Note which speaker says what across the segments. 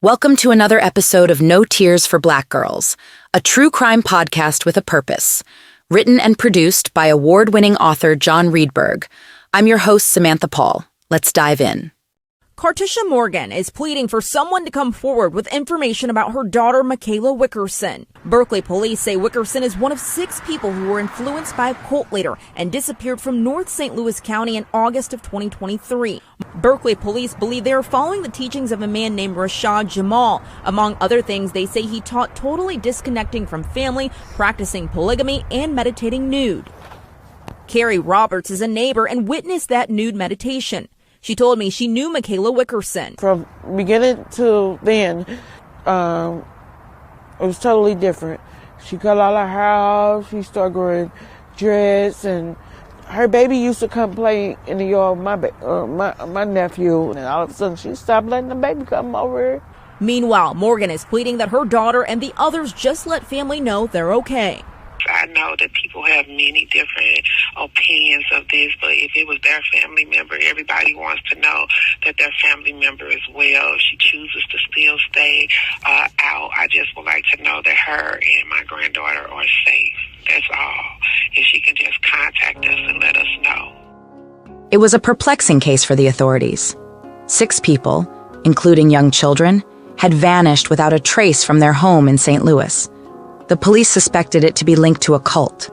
Speaker 1: Welcome to another episode of No Tears for Black Girls, a true crime podcast with a purpose. Written and produced by award-winning author John Reedberg. I'm your host, Samantha Paul. Let's dive in.
Speaker 2: Cartisha Morgan is pleading for someone to come forward with information about her daughter, Makayla Wickerson. Berkeley police say Wickerson is one of 6 people who were influenced by a cult leader and disappeared from North St. Louis County in August of 2023. Berkeley police believe they are following the teachings of a man named Rashad Jamal. Among other things, they say he taught totally disconnecting from family, practicing polygamy, and meditating nude. Carrie Roberts is a neighbor and witnessed that nude meditation. She told me she knew Makayla Wickerson.
Speaker 3: From beginning to then, it was totally different. She cut all her hair off. She started growing dreads, and her baby used to come play in the yard with my nephew. And all of a sudden, she stopped letting the baby come over.
Speaker 2: Meanwhile, Morgan is pleading that her daughter and the others just let family know they're okay.
Speaker 4: I know that people have many different opinions of this, but if it was their family member, everybody wants to know that their family member is well. If she chooses to still stay out, I just would like to know that her and my granddaughter are safe. That's all. If she can just contact us and let us know.
Speaker 1: It was a perplexing case for the authorities. 6 people, including young children, had vanished without a trace from their home in St. Louis. The police suspected it to be linked to a cult.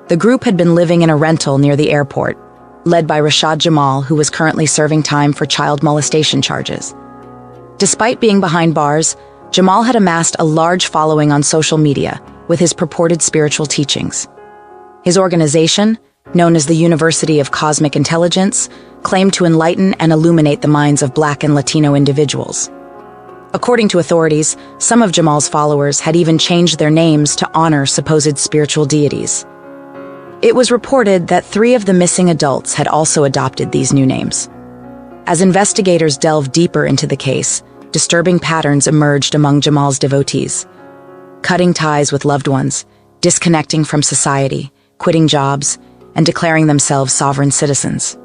Speaker 1: The group had been living in a rental near the airport, led by Rashad Jamal, who was currently serving time for child molestation charges. Despite being behind bars, Jamal had amassed a large following on social media with his purported spiritual teachings. His organization, known as the University of Cosmic Intelligence, claimed to enlighten and illuminate the minds of Black and Latino individuals. According to authorities, some of Jamal's followers had even changed their names to honor supposed spiritual deities. It was reported that 3 of the missing adults had also adopted these new names. As investigators delved deeper into the case, disturbing patterns emerged among Jamal's devotees. Cutting ties with loved ones, disconnecting from society, quitting jobs, and declaring themselves sovereign citizens.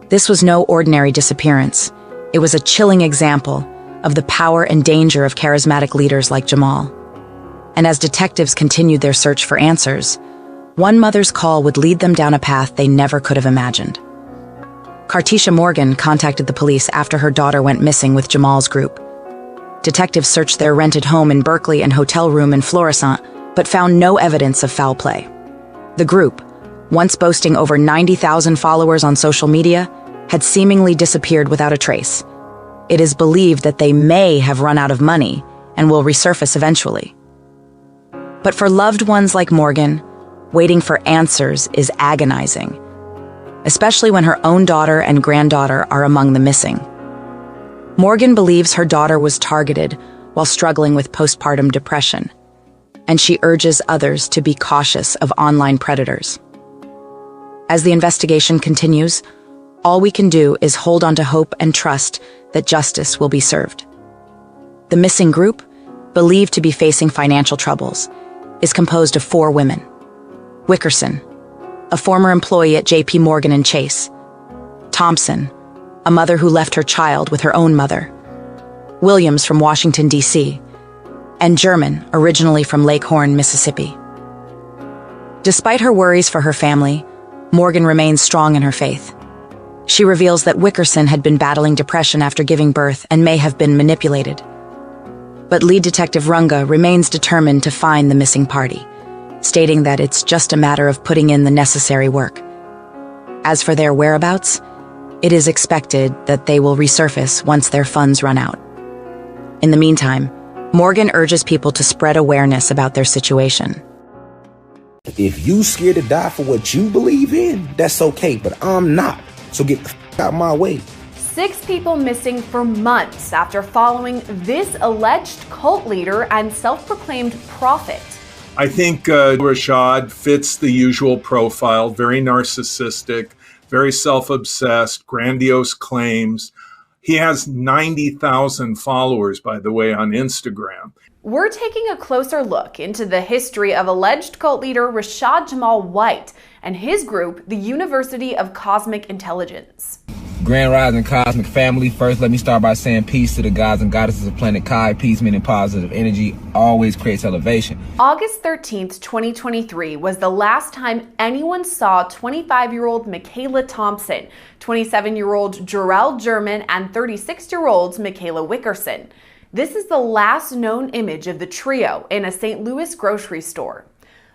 Speaker 1: This was no ordinary disappearance. It was a chilling example of the power and danger of charismatic leaders like Jamal. And as detectives continued their search for answers, one mother's call would lead them down a path they never could have imagined. Cartisha Morgan contacted the police after her daughter went missing with Jamal's group. Detectives searched their rented home in Berkeley and hotel room in Florissant, but found no evidence of foul play. The group, once boasting over 90,000 followers on social media, had seemingly disappeared without a trace. It is believed that they may have run out of money and will resurface eventually. But for loved ones like Morgan, waiting for answers is agonizing, especially when her own daughter and granddaughter are among the missing. Morgan believes her daughter was targeted while struggling with postpartum depression, and she urges others to be cautious of online predators. As the investigation continues, all we can do is hold on to hope and trust that justice will be served. The missing group, believed to be facing financial troubles, is composed of 4 women. Wickerson, a former employee at J.P. Morgan and Chase. Thompson, a mother who left her child with her own mother. Williams from Washington, D.C., and German, originally from Lake Horn, Mississippi. Despite her worries for her family, Morgan remains strong in her faith. She reveals that Wickerson had been battling depression after giving birth and may have been manipulated. But lead detective Runga remains determined to find the missing party, stating that it's just a matter of putting in the necessary work. As for their whereabouts, it is expected that they will resurface once their funds run out. In the meantime, Morgan urges people to spread awareness about their situation.
Speaker 5: If you scared to die for what you believe in, that's okay, but I'm not. So get the out of my way.
Speaker 6: 6 people missing for months after following this alleged cult leader and self-proclaimed prophet.
Speaker 7: I think Rashad fits the usual profile, very narcissistic, very self-obsessed, grandiose claims. He has 90,000 followers, by the way, on Instagram.
Speaker 6: We're taking a closer look into the history of alleged cult leader Rashad Jamal White and his group, the University of Cosmic Intelligence.
Speaker 8: Grand Rising Cosmic Family. First, let me start by saying peace to the gods and goddesses of planet Kai. Peace meaning positive energy always creates elevation.
Speaker 6: August 13th, 2023 was the last time anyone saw 25-year-old Makayla Thompson, 27-year-old Jarrell German, and 36-year-old Makayla Wickerson. This is the last known image of the trio in a St. Louis grocery store.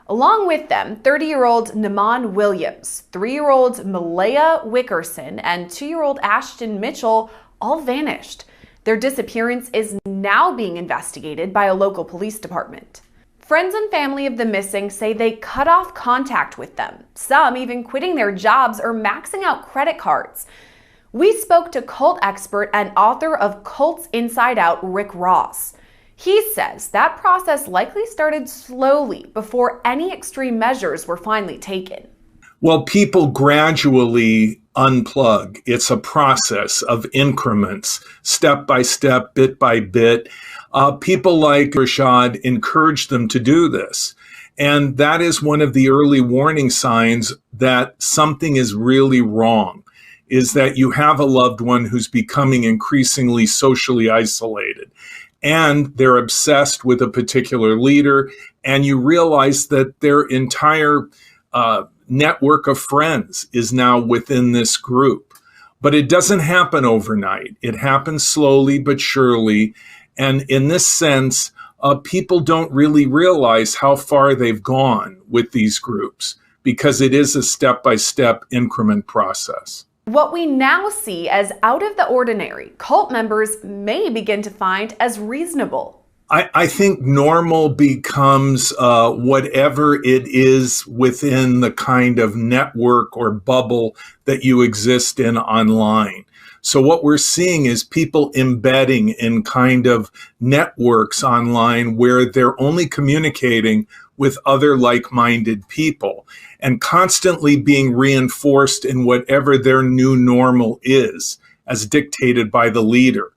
Speaker 6: Along with them, 30-year-old Naman Williams, 3-year-old Malaiyah Wickerson, and 2-year-old Ashton Mitchell all vanished. Their disappearance is now being investigated by a local police department. Friends and family of the missing say they cut off contact with them, some even quitting their jobs or maxing out credit cards. We spoke to cult expert and author of Cults Inside Out, Rick Ross. He says that process likely started slowly before any extreme measures were finally taken.
Speaker 7: Well, people gradually unplug. It's a process of increments, step by step, bit by bit. People like Rashad encourage them to do this. And that is one of the early warning signs that something is really wrong, is that you have a loved one who's becoming increasingly socially isolated. And they're obsessed with a particular leader, and you realize that their entire network of friends is now within this group. But it doesn't happen overnight. It happens slowly but surely. And in this sense, people don't really realize how far they've gone with these groups because it is a step-by-step increment process.
Speaker 6: What we now see as out of the ordinary, cult members may begin to find as reasonable.
Speaker 7: I think normal becomes whatever it is within the kind of network or bubble that you exist in online. So what we're seeing is people embedding in kind of networks online where they're only communicating with other like-minded people and constantly being reinforced in whatever their new normal is as dictated by the leader.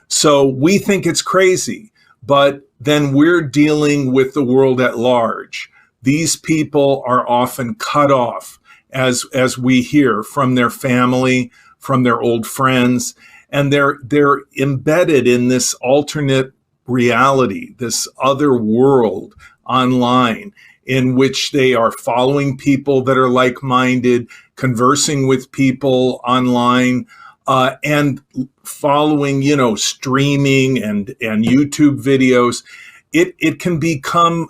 Speaker 7: So we think it's crazy, but then we're dealing with the world at large. These people are often cut off, as we hear, from their family, from their old friends, and they're embedded in this alternate reality, this other world online in which they are following people that are like-minded, conversing with people online, and following, streaming and YouTube videos. It can become,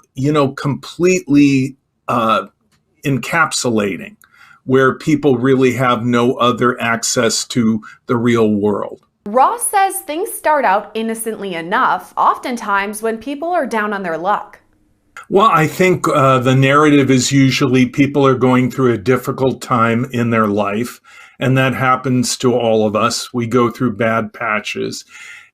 Speaker 7: completely encapsulating, where people really have no other access to the real world.
Speaker 6: Ross says things start out innocently enough, oftentimes when people are down on their luck.
Speaker 7: Well, I think the narrative is usually people are going through a difficult time in their life, and that happens to all of us. We go through bad patches,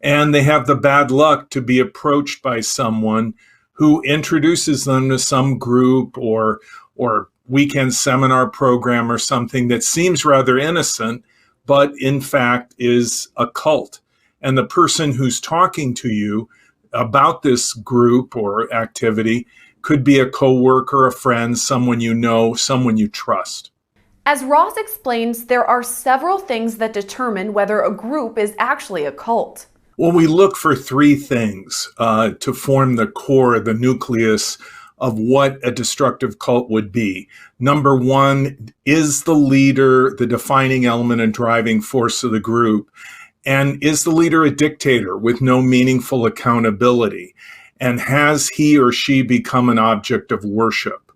Speaker 7: and they have the bad luck to be approached by someone who introduces them to some group or weekend seminar program or something that seems rather innocent, but in fact is a cult. And the person who's talking to you about this group or activity could be a coworker, a friend, someone you know, someone you trust.
Speaker 6: As Ross explains, there are several things that determine whether a group is actually a cult.
Speaker 7: Well, we look for three things to form the core, the nucleus of what a destructive cult would be. Number one, is the leader the defining element and driving force of the group? And is the leader a dictator with no meaningful accountability? And has he or she become an object of worship?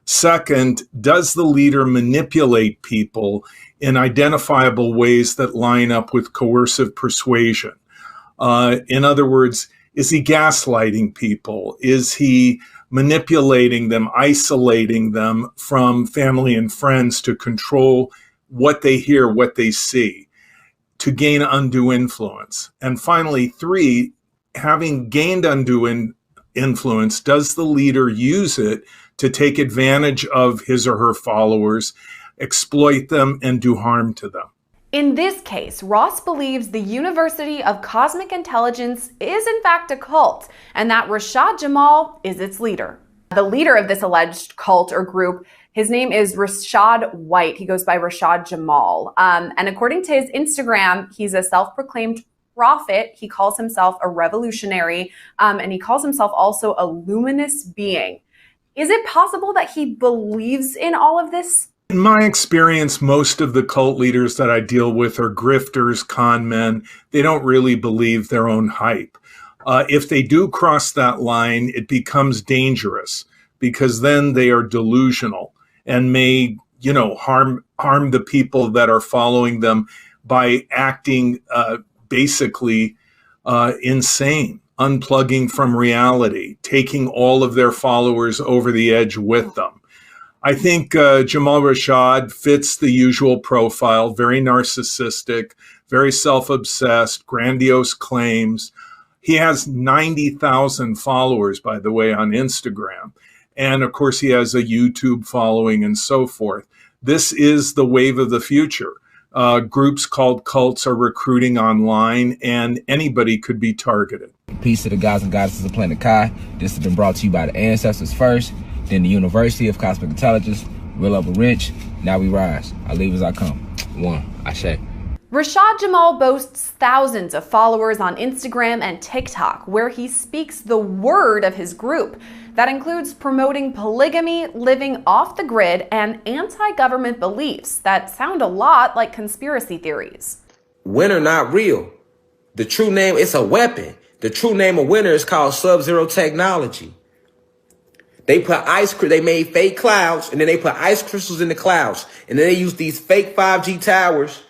Speaker 7: Second, does the leader manipulate people in identifiable ways that line up with coercive persuasion? In other words, is he gaslighting people? Is he manipulating them, isolating them from family and friends to control what they hear, what they see, to gain undue influence? And finally, three, having gained undue influence, does the leader use it to take advantage of his or her followers, exploit them, and do harm to them?
Speaker 6: In this case, Ross believes the University of Cosmic Intelligence is in fact a cult, and that Rashad Jamal is its leader. The leader of this alleged cult or group, his name is Rashad White. He goes by Rashad Jamal. And according to his Instagram, he's a self-proclaimed prophet. He calls himself a revolutionary, and he calls himself also a luminous being. Is it possible that he believes in all of this?
Speaker 7: In my experience, most of the cult leaders that I deal with are grifters, con men. They don't really believe their own hype. If they do cross that line, it becomes dangerous because then they are delusional and may, harm the people that are following them by acting basically insane, unplugging from reality, taking all of their followers over the edge with them. I think Jamal Rashad fits the usual profile, very narcissistic, very self-obsessed, grandiose claims. He has 90,000 followers, by the way, on Instagram. And of course, he has a YouTube following and so forth. This is the wave of the future. Groups called cults are recruiting online, and anybody could be targeted.
Speaker 8: Peace to the gods and goddesses of planet Kai. This has been brought to you by the ancestors first, then the University of Cosmic Intelligence, Real Upper Rich. Now we rise. I leave as I come. One, Ashe.
Speaker 6: Rashad Jamal boasts thousands of followers on Instagram and TikTok, where he speaks the word of his group. That includes promoting polygamy, living off the grid, and anti-government beliefs that sound a lot like conspiracy theories.
Speaker 9: Winner not real. The true name, it's a weapon. The true name of winner is called Sub-Zero technology. They made fake clouds, and then they put ice crystals in the clouds. And then they use these fake 5G towers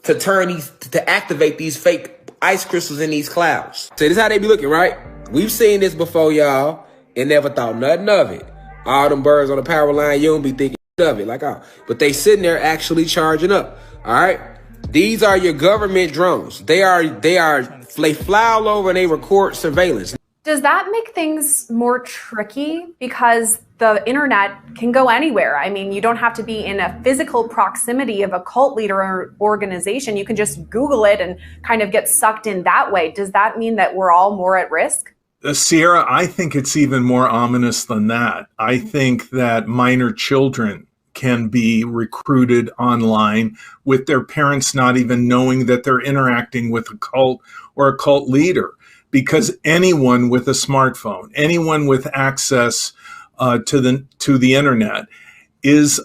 Speaker 9: to activate these fake ice crystals in these clouds. So this is how they be looking, right? We've seen this before, y'all, and never thought nothing of it. All them birds on the power line, you don't be thinking of it, but they sitting there actually charging up. All right, these are your government drones. They fly all over and they record surveillance.
Speaker 6: Does that make things more tricky because the internet can go anywhere? I mean, you don't have to be in a physical proximity of a cult leader or organization. You can just Google it and kind of get sucked in that way. Does that mean that we're all more at risk?
Speaker 7: Sierra, I think it's even more ominous than that. I think that minor children can be recruited online with their parents not even knowing that they're interacting with a cult or a cult leader. Because anyone with a smartphone, anyone with access to the internet is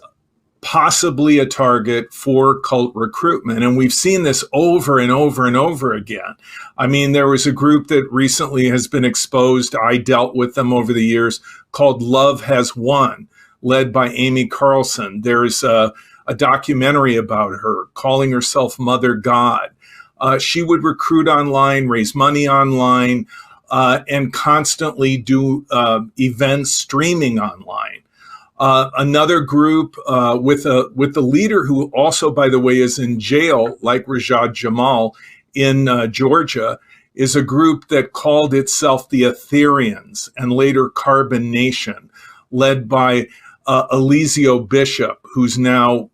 Speaker 7: possibly a target for cult recruitment. And we've seen this over and over and over again. I mean, there was a group that recently has been exposed. I dealt with them over the years called Love Has Won, led by Amy Carlson. There's a documentary about her calling herself Mother God. She would recruit online, raise money online, and constantly do events streaming online. Another group with the leader who also, by the way, is in jail, like Rashad Jamal in Georgia, is a group that called itself the Ethereans and later Carbon Nation, led by Elizio Bishop, who's now,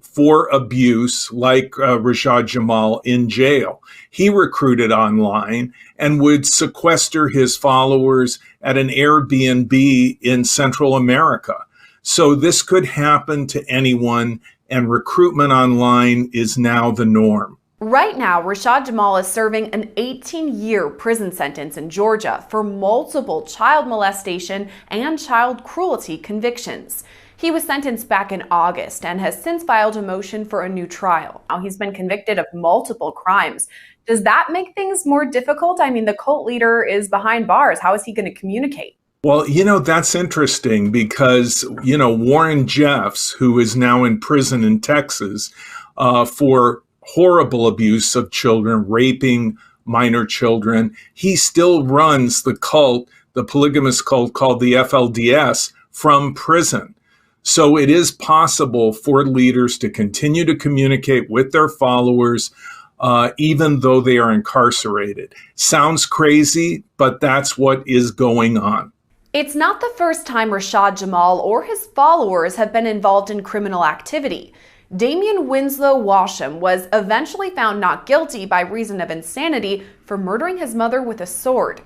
Speaker 7: for abuse, like Rashad Jamal, in jail. He recruited online and would sequester his followers at an Airbnb in Central America. So this could happen to anyone, and recruitment online is now the norm.
Speaker 6: Right now, Rashad Jamal is serving an 18-year prison sentence in Georgia for multiple child molestation and child cruelty convictions. He was sentenced back in August and has since filed a motion for a new trial. Now he's been convicted of multiple crimes. Does that make things more difficult? I mean, the cult leader is behind bars. How is he going to communicate?
Speaker 7: Well, that's interesting because, Warren Jeffs, who is now in prison in Texas for horrible abuse of children, raping minor children, he still runs the cult, the polygamous cult called the FLDS, from prison. So it is possible for leaders to continue to communicate with their followers, even though they are incarcerated. Sounds crazy, but that's what is going on.
Speaker 6: It's not the first time Rashad Jamal or his followers have been involved in criminal activity. Damian Winslow Washam was eventually found not guilty by reason of insanity for murdering his mother with a sword.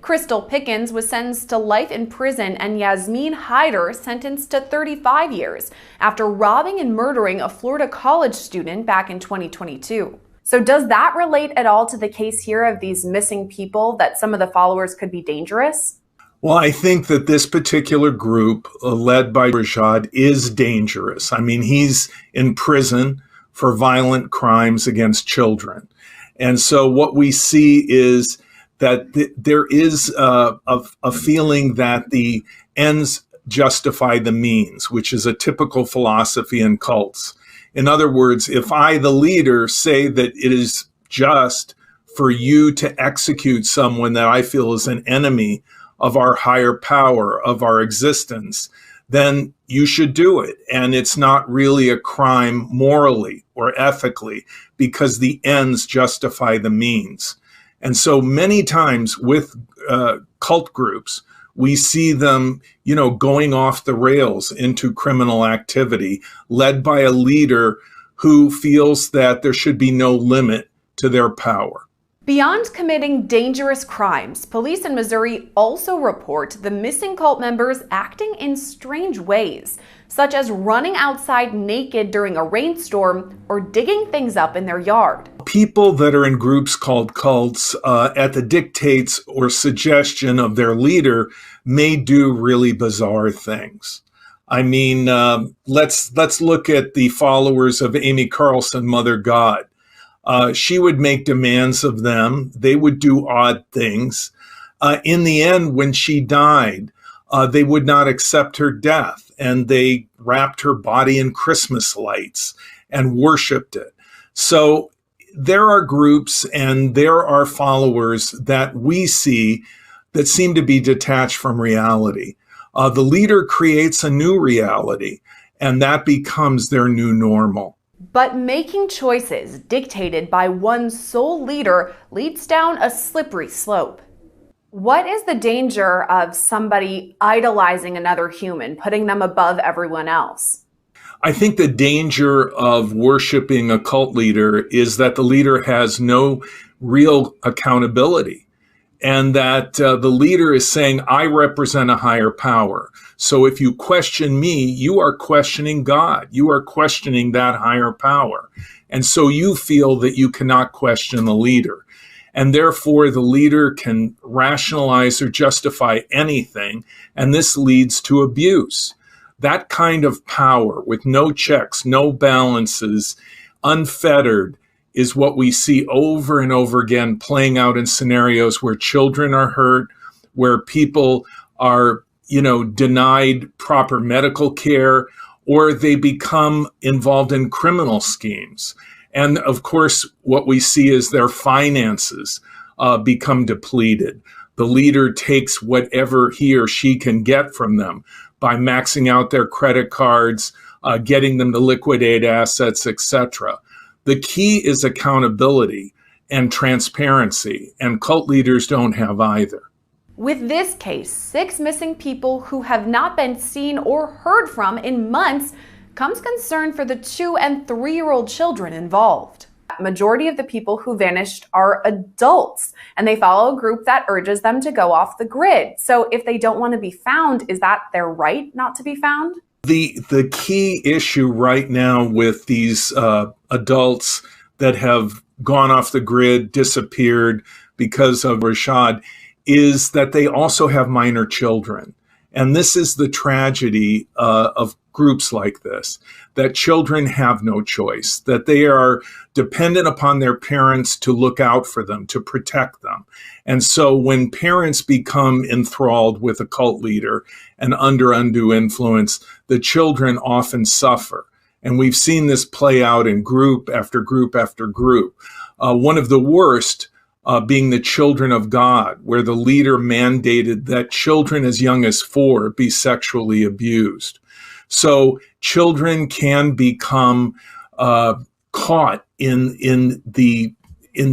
Speaker 6: Crystal Pickens was sentenced to life in prison, and Yasmin Hyder sentenced to 35 years after robbing and murdering a Florida college student back in 2022. So does that relate at all to the case here of these missing people, that some of the followers could be dangerous?
Speaker 7: Well, I think that this particular group, led by Rashad, is dangerous. I mean, he's in prison for violent crimes against children. And so what we see is that there is a feeling that the ends justify the means, which is a typical philosophy in cults. In other words, if I, the leader, say that it is just for you to execute someone that I feel is an enemy of our higher power, of our existence, then you should do it. And it's not really a crime morally or ethically, because the ends justify the means. And so many times with cult groups, we see them, going off the rails into criminal activity, led by a leader who feels that there should be no limit to their power.
Speaker 6: Beyond committing dangerous crimes, police in Missouri also report the missing cult members acting in strange ways, such as running outside naked during a rainstorm or digging things up in their yard.
Speaker 7: People that are in groups called cults, at the dictates or suggestion of their leader, may do really bizarre things. I mean, let's look at the followers of Amy Carlson, Mother God. She would make demands of them. They would do odd things. In the end, when she died, they would not accept her death, and they wrapped her body in Christmas lights and worshiped it. So there are groups and there are followers that we see that seem to be detached from reality. The leader creates a new reality, and that becomes their new normal.
Speaker 6: But making choices dictated by one sole leader leads down a slippery slope. What is the danger of somebody idolizing another human, putting them above everyone else?
Speaker 7: I think the danger of worshiping a cult leader is that the leader has no real accountability, and that the leader is saying, I represent a higher power. So if you question me, you are questioning God. You are questioning that higher power. And so you feel that you cannot question the leader. And therefore, the leader can rationalize or justify anything, and this leads to abuse. That kind of power with no checks, no balances, unfettered, is what we see over and over again playing out in scenarios where children are hurt, where people are, denied proper medical care, or they become involved in criminal schemes. And of course, what we see is their finances become depleted. The leader takes whatever he or she can get from them by maxing out their credit cards, getting them to liquidate assets, etc. The key is accountability and transparency, and cult leaders don't have either.
Speaker 6: With this case, 6 missing people who have not been seen or heard from in months, comes concern for the 2- and 3-year-old children involved. Majority of the people who vanished are adults, and they follow a group that urges them to go off the grid. So if they don't want to be found, is that their right not to be found?
Speaker 7: The key issue right now with these adults that have gone off the grid, disappeared because of Rashad, is that they also have minor children. And this is the tragedy of groups like this, that children have no choice, that they are dependent upon their parents to look out for them, to protect them. And so when parents become enthralled with a cult leader and under undue influence, the children often suffer. And we've seen this play out in group after group after group. One of the worst being the children of God, where the leader mandated that children as young as 4 be sexually abused. So children can become caught in the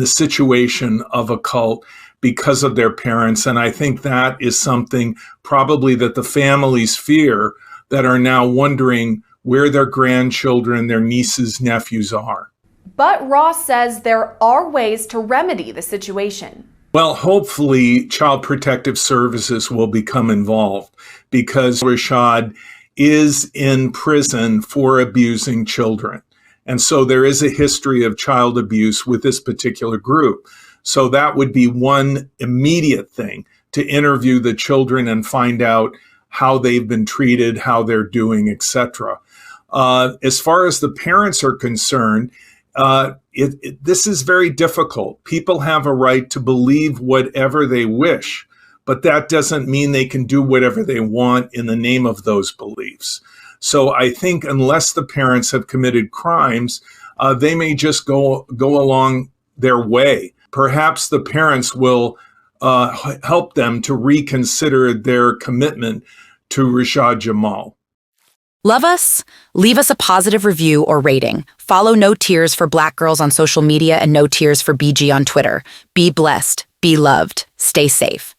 Speaker 7: situation of a cult because of their parents. And I think that is something probably that the families fear, that are now wondering where their grandchildren, their nieces, nephews are.
Speaker 6: But Ross says there are ways to remedy the situation.
Speaker 7: Well, hopefully Child Protective Services will become involved because Rashad is in prison for abusing children. And so there is a history of child abuse with this particular group. So that would be one immediate thing, to interview the children and find out how they've been treated, how they're doing, etc. As far as the parents are concerned, this is very difficult. People have a right to believe whatever they wish, but that doesn't mean they can do whatever they want in the name of those beliefs. So I think unless the parents have committed crimes, they may just go along their way. Perhaps the parents will help them to reconsider their commitment to Rashad Jamal.
Speaker 1: Love us? Leave us a positive review or rating. Follow No Tears for Black Girls on social media and No Tears for BG on Twitter. Be blessed. Be loved. Stay safe.